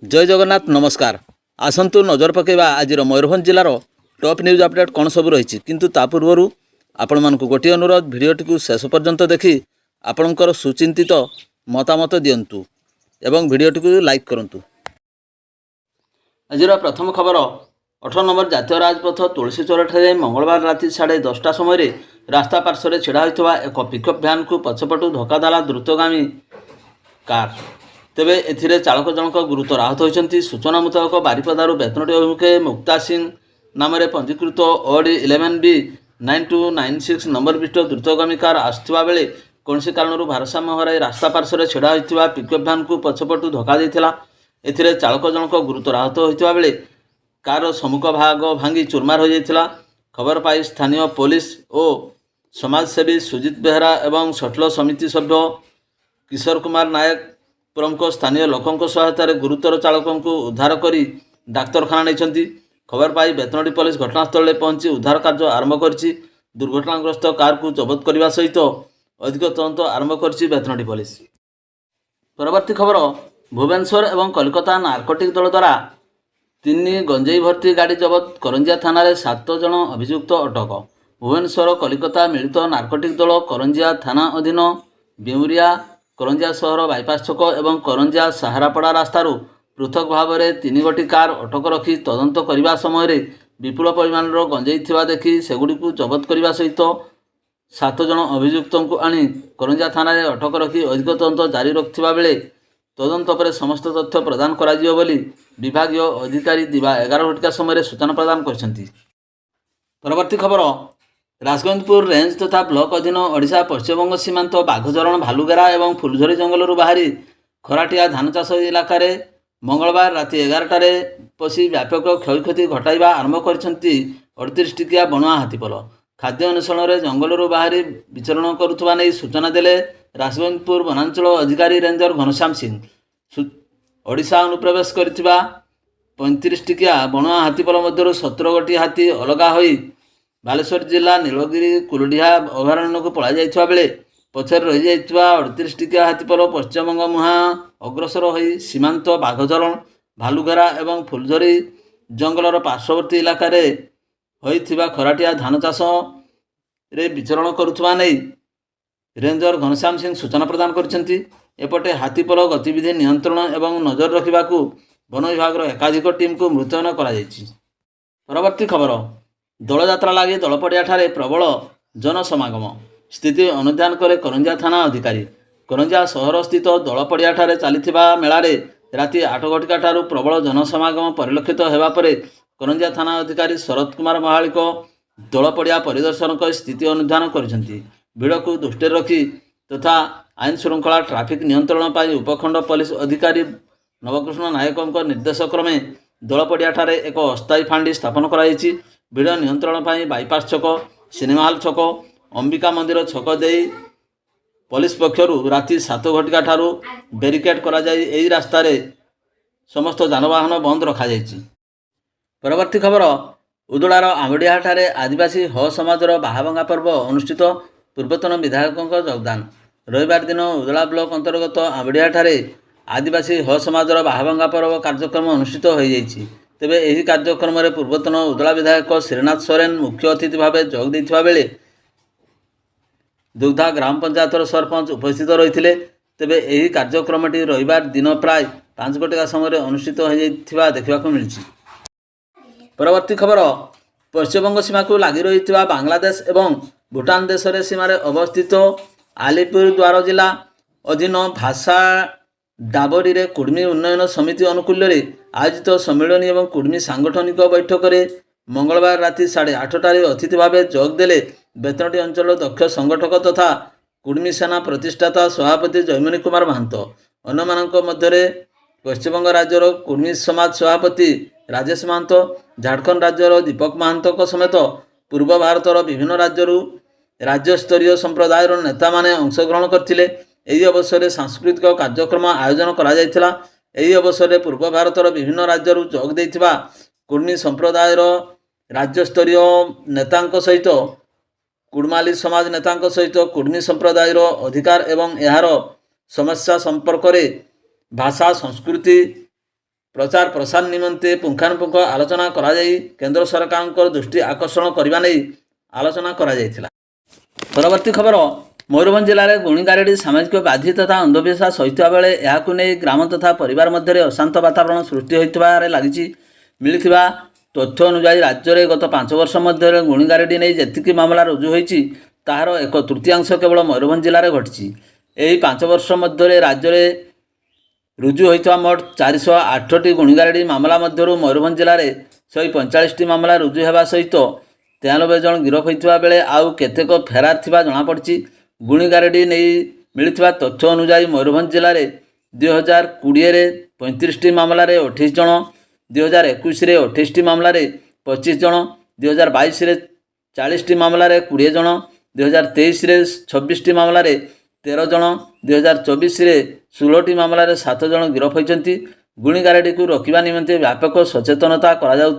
जय जगन्नाथ नमस्कार। आसतु नजर पकेबा आज मयूरभंज जिलार टॉप न्यूज अपडेट कौन सब रही किंतु ता पूर्व आपण मानक गोटे अनुरोध भिडियोटी को शेष पर्यंत देखि आपणकर सुचिंतित मतामत दिंतु एवं भिडियोटी को लाइक करूँ। आज प्रथम खबर 18 नंबर जातीय राजपथ तुलसी चौराठे मंगलवार राति 10:30 समय रास्ता पार्श्व छिड़ा होता एक पिकअप भ्यान को पछपटू धक्का देला द्रुतगामी कार। तेबे एथिरे चालक जनक गुरुतर आहत होइछन्ति। सूचना मुताबक बारिपदारू बेतनटी अभिमुखे मुक्ता सिंह नाम पंजीकृत ओडी 11B 9296 नंबर विशिष्ट द्रुतगामी कार आसुवा बेले कौनसी कारणरू भारसाम्य हराई रास्ता पार्श्व छिड़ा होइतिबा पिकअप भ्यान को पछपटू धक्का देइथिला। एथिरे चालक जनक गुरुतर आहत होइतिबा बेले कार सम्मुख भाग भांगी चूरमार हो जाइथिला। खबर पाई स्थानीय पुलिस और समाजसेवी सुजित बेहरा एवं सटल समिति सभ्य किशोर कुमार नायक प्रमुख स्थानीय लोकों सहायतार गुरुतर चालकों को उद्धार कर डाक्तरखाना नहीं। खबर पाई बेतनटी पुलिस घटनास्थल पहुंची उद्धार कार्य आरंभ कर दुर्घटनाग्रस्त कार को जबत करने सहित अधिक तदंत आरंभ कर बेतनटी पुलिस। परवर्ती खबर भुवनेश्वर एवं कोलकाता नार्कोटिक दल द्वारा 3 गंजेई भर्ती गाड़ी जबत करंजिया थाना 7 जन अभियुक्त अटक। भुवनेश्वर कोलकाता मिलित नार्कोटिक दल करंजिया थाना अधीन बेउरिया करंजिया सहर बाईपास छक एवं करंजिया सहारापड़ा रास्तार पृथक भाव में 3 गोटी कार अटक रखी तदंत करने समय विपुल परिमाण गंजेई थिबा देखि सेगुड़ी को जबत करने सहित 7 जन अभियुक्त को आनी करंजिया थाना अटक रखी अधिक तदंत जारी रखिथिबा बेले तदंत पर समस्त तथ्य प्रदान करा जियो बोली विभागीय अधिकारी दिवा 11 घटिका समय सूचना प्रदान करछन्ति। परवर्ती खबर राजगंजपुर रेंज तथा ब्लॉक अधीन ओडिशा पश्चिमबंग सीमांत बाघझरण भालुगेरा एवं फुलझरी जंगलरू बाहरी खराटिया धान चाष इलाका मंगलवार राति 11टारे पशि व्यापक क्षयक्षति घटाइबा आरंभ करछन्ति 38 टिकिया बणुआ हाथीपल। खाद्य अन्वेषण जंगलरू बाहरी विचरण करुवा नहीं सूचना देले राजगंजपुर वनांचल अधिकारी रेंजर घनश्याम सिंह। ओडिशा अनुप्रवेश करथिबा 35 टिकिया बणुआ हाथीपल मध्यरु 17 गोटी हाथी अलगा होई बालेश्वर जिला नीलगिरी कुलडिहा अभयारण्य को पड़ा जाइथिबा बेले पछर रही जाइथिबा 38 टिकिया हाथीपल पश्चिमबंग मुहां अग्रसर होई सीमांत बाघझरण भालुगेरा एवं फुलझरी जंगलर पार्श्ववर्ती इलाका रे होइथिबा खराटिया धान चाष रे विचरण करुथुवा नै रेंजर घनश्याम सिंह सूचना प्रदान करछन्ति। एपटे हाथीपल गतिविधि नियंत्रण एवं नजर रखिबाकू वन विभाग एकाधिक टीम को मुतयन करा जायछि। परवर्ती खबर दलयात्रा लगी दलपड़िया ठारे प्रबल जनसमागम स्थिति अनुध्यान करे करंजिया थाना अधिकारी। करंजिया सहर स्थित दलपड़िया ठारे चलीथिबा मेलारे राति 8 घटिका ठारू प्रबल जनसमागम परिलक्षित हेबा परे करंजिया थाना अधिकारी शरद कुमार महालिक दलपड़िया परिदर्शन कर स्थिति अनुध्यान करछन्ति। भिड़ को दृष्टि रखी तथा आईन श्रृंखला ट्राफिक नियंत्रण पर उपखंड पुलिस अधिकारी नवकृष्ण नायकों निर्देश क्रमे दलपड़िया ठारे एक अस्थायी फांडी स्थापन कराई। भिड़ नियंत्रण पर बाईपास छक सिनेमा हॉल छक अंबिका मंदिर छक दे पुलिस पक्षरु राति 7 घटिका ठारू बेरिकेड करा जाई एई रास्ता रे समस्त जानवाहन बंद रखा जायछि। परवर्ती खबर उदुड़ार आंबडिया ठारे आदिवासी ह समाजर बाहाभंगा पर्व अनुष्ठित पूर्वतन विधायकों योगदान। रविवार दिन उदुड़ा ब्लॉक अंतर्गत आंबडिया ठारे आदिवासी ह समाजर बाहाभंगा पर्व कार्यक्रम अनुष्ठित हो जाइछि। तेबे एही कार्यक्रम रे पूर्वतन उदुड़ा विधायक श्रीनाथ सोरेन मुख्य अतिथि भाव जोग देथिबा बेले दुग्धा ग्राम पंचायतर सरपंच उपस्थित रही। तेबे एही कार्यक्रमटी रविवार दिन प्राय 5 घटिका समय अनुष्ठित हो जाइथिबा देखिबाकू मिलिछि। परवर्ती खबर पश्चिमबंग सीमा को लगी रही बांग्लादेश एवं भूटान देश रे सीमार अवस्थित आलिपुरद्वार जिला अधीन भाषा डाबरी रे कुर्मी उन्नयन समिति अनुकूल आयोजित सम्मेलन एवं कुर्मी सांगठनिक बैठक में मंगलवार राति 8:30 अतिथि भाव जोग देले बेतनटी अंचल दक्ष संगठक तथा कुर्मी सेना प्रतिष्ठाता सभापति जयमणि कुमार महंत। अन्य मानक मध्य पश्चिमबंग राज्यर कुर्मी समाज सभापति राजेश महंत, झारखंड राज्यर दीपक महंत समेत पूर्व भारतर विभिन्न राज्यरू राज्यस्तरीय संप्रदायर नेता माने अंशग्रहण करथिले। एही अवसर में सांस्कृतिक कार्यक्रम आयोजन करा जायथिला। एही अवसर में पूर्व भारतर विभिन्न राज्यरू जोग देथिबा कुर्मी संप्रदायर राज्यस्तरीय नेतांक सहित कुड़माली समाज नेतांक सहित कुर्मी संप्रदायर अधिकार एवं यार समस्या संपर्क में भाषा संस्कृति प्रचार प्रसार निमंते पुंखानुपुंख आलोचना कराई केंद्र सरकार दृष्टि आकर्षण करने नहीं आलोचना करा। परवर्ती खबर मयूरभंज जिले में गुणीगारेडी सामाजिक बाधि तथा अंधविश्वास सहित बेले यह ग्राम तथा परिवार मध्य अशांत वातावरण सृष्टि होता लगी। मिलता तथ्य अनुसार राज्य में गत 5 वर्ष मध्य गुणीगारेडी नहीं जी मामला रुजु होती तार एक तृतीयांश केवल मयूरभंज जिले में घटी। यही 5 वर्ष मध्य राज्य में रुजु होता मोट 408टी गुणीगारेडी मामला मध्य मयूरभंज जिले में 145टी मामला रुजु होगा सहित 93 जन गिरफ होता बेले आउ केतेक फेरार थिबा जनापड़ी। गुणीगारेडी नहीं मिलता तथ्य अनुसार मयूरभंज जिले में 2020 में 35टी मामला 28 जन, 2021 में 28टी मामला 25 जन, 2022 में 40टी मामला 20 जन, 2023 में 26टी मामला 13 जन, 2024 में 16टी मामला 7 जन गिरफ होती। गुणीगारेडी को रोकवा निमंते व्यापक सचेतनता कहुले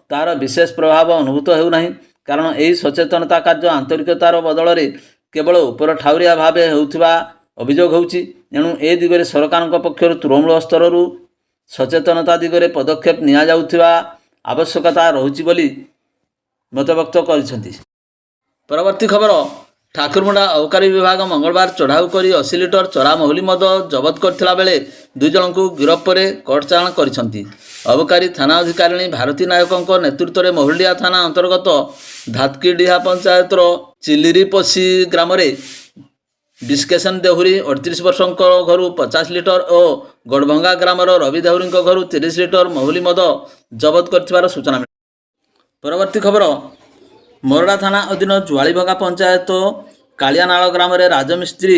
तार विशेष प्रभाव अनुभूत होना, कारण यही सचेतनता कार्य आंतरिकतार बदल में केवल उपर ठाउरिया भाव होता अभियोग होची। एणु ए दिगरे सरकार पक्षर तृणमूल स्तर सचेतनता दिगरे पदक्षेप निया जाउथिबा आवश्यकता रहुची बोली मतव्यक्त करिसेंती। परवर्ती खबर ठाकुरमुंडा अबकारी विभाग मंगलवार चढ़ाऊ कर 80 लिटर चरा महुली मद जबत करथिला बेले 2 जन को गिरफ पर कोर्ट चालाण करिसेंती। अबकारी थाना अधिकारी भारती नायकों नेतृत्व में महुलिया थाना अंतर्गत धातकीडीहा पंचायतर चिलिरीपसी ग्राम बिस्केशन देहुरी 38 वर्ष घर 50 लिटर और गड़भंगा ग्राम रवि देहुरी घर 30 लिटर महुली मद जबत कर सूचना मिली। परवर्ती खबर मोरडा थाना अधीन जुआलीभगा पंचायत कालियानाल ग्राम राजमिस्त्री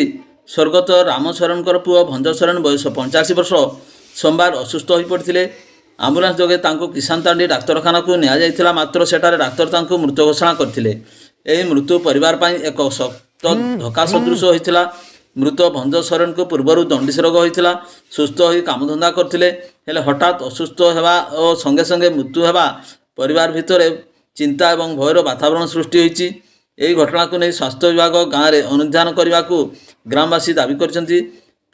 स्वर्गत राम सोरेन पुओ भंज सोरेन बयस 85 वर्ष सोमवार असुस्थ हो पड़ते। आंबुलांस जोगे किसान तांडी डाक्तरखाना को निया मात्र सेठारे डाक्तर तांको मृत घोषणा करथिले। एही मृत्यु परिवार पाई एक सख्त धक्का सदृश होइथिला। मृत भंज सोरेन को पूर्वर दंडिस रोग होइथिला। सुस्थ होई कामधंदा करथिले, हेले हठात असुस्थ हेबा और संगे संगे मृत्यु हेबा परिवार भितर चिंता और भयर वातावरण सृष्टि होइछि। एही घटना को नहीं स्वास्थ्य विभाग गाँव में अनुधान करने को ग्रामवासी दाबी करछन्ति।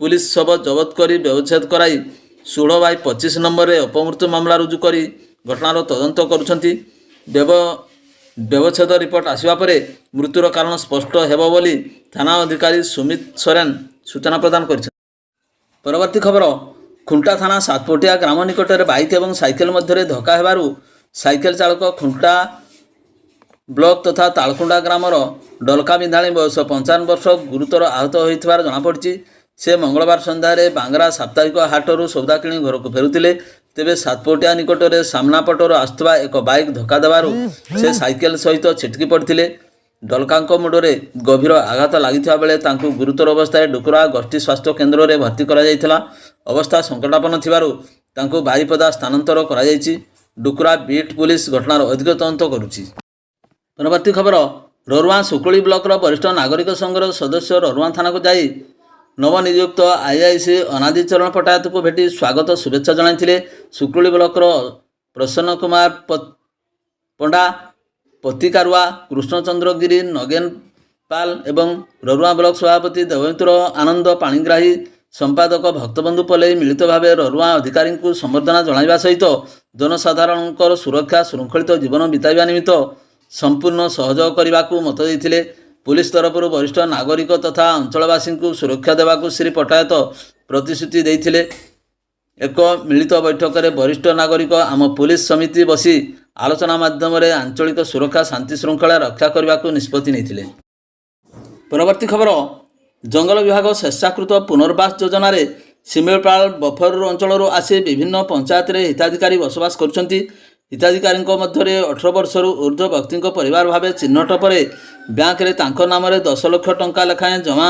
पुलिस शव जबत कर व्यवच्छेद कराई 16/25 नंबर में अपमृत्यु मामला रुजु कर घटनार तदंत करुछन्ति। व्यवच्छेद रिपोर्ट आसिबा परे मृत्युर कारण स्पष्ट हेबो बोली थाना अधिकारी सुमित सोरेन सूचना प्रदान करिछन्ति। परवर्ती खबर खुंटा थाना सातपोटिया ग्राम निकट में बाइक और साइकेल मध्य धक्का हेबारु साइकेल चालक खुंटा ब्लॉक तथा तालकुंडा ग्रामर डलका बिंधाणी बयस 55 वर्ष गुरुतर आहत होइथिबार जनापड़ी। से मंगलवार संध्यारे बांगरा साप्ताहिक हाटरू सौदा किणी घर को फेरुथिले। तेबे सातपोटिया निकट में सामना पटर आसुवा एक बाइक धक्का देवारु से साइकेल सहित छिटकी पड़ते। डलकांक मुंडरे गभीर आघात लगिथिबा बेले तांकु गुरुतर अवस्था डुकुरा गोष्ठी स्वास्थ्य केन्द्र में भर्ती करा जायथिला। अवस्था संकटापन्न थिबारु तांकु बारिपदा स्थानांतर करा जायछि। डुकुरा बीट पुलिस घटनार अधिक तदंत करुछि। परवर्ती खबर ररुआ सुकुली ब्लॉक वरिष्ठ नागरिक संघर सदस्य ररुआ थाना को जाई नवनियुक्त आईआईसी अनादिचरण पटायत को भेटी स्वागत शुभेच्छा जनाइथिले। सुकुली ब्लॉक प्रसन्न कुमार पंडा, पतिकारुआ, कृष्णचंद्र गिरी, नगेन पाल एवं ररुआ ब्लॉक सभापति देवेंद्र आनंद पाणीग्राही, संपादक भक्तबंधु पलई मिलित भाव ररुआ अधिकारी को संबर्धना जणाइबा सहित जनसाधारण सुरक्षा श्रृंखलित जीवन बिताइबा निमित्त संपूर्ण सहयोग करने को मत देते। पुलिस तरफ वरिष्ठ नागरिक तथा अंचलवासी को सुरक्षा देवाक श्री पटायत प्रतिश्रुति देते। एक मिलित बैठक में वरिष्ठ नागरिक आम पुलिस समिति बसी आलोचना माध्यम आंचलिक सुरक्षा शांति श्रृंखला रक्षा करने को निष्पत्ति नहीं। परवर्ती खबर जंगल विभाग स्वेच्छाकृत पुनर्वास योजन सिमिलपाल बफर अंचल आसी विभिन्न पंचायत में हिताधिकारी बसवास कर। हिताधिकारी मध्य 18 वर्षर ऊर्ध्व व्यक्ति परिवार भाव चिन्हट पर बैंक रे तांको नाम 10 लाख टंका लेखाएं जमा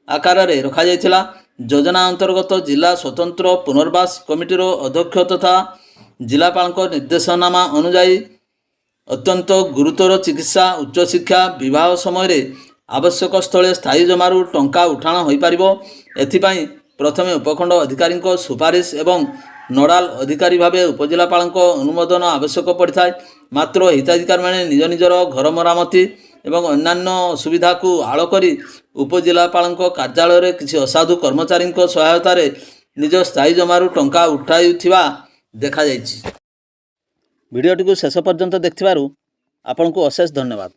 आकार में रखा जाइथिला। योजना अंतर्गत जिला स्वतंत्र पुनर्वास कमिटीर अध्यक्ष तथा जिलापाल निर्देशनामा अनुजाई अत्यंत गुरुतर चिकित्सा, उच्च शिक्षा, विवाह समय आवश्यक स्थले स्थायी जमारू टंका उठाण हो पारिबो। एथिपाई प्रथमे उपखंड अधिकारी सुपारिश एवं नोडाल अधिकारी भाव उपजिलापाल अनुमोदन आवश्यक पड़ता है। मात्र हिताधिकारी मैंने निज निजर घर मरामती एवं अन्यान्य असुविधा को आड़ कर उपजिलापाल कार्यालय किसी असाधु कर्मचारी सहायतार ନିଜ ସ୍ଥାୟୀ ଜମାରୁ ଟଙ୍କା ଉଠାଉଥିବା ଦେଖାଯାଇଛି। ଭିଡ଼ିଓଟିକୁ ଶେଷ ପର୍ଯ୍ୟନ୍ତ ଦେଖିଥିବାରୁ ଆପଣଙ୍କୁ ଅଶେଷ ଧନ୍ୟବାଦ।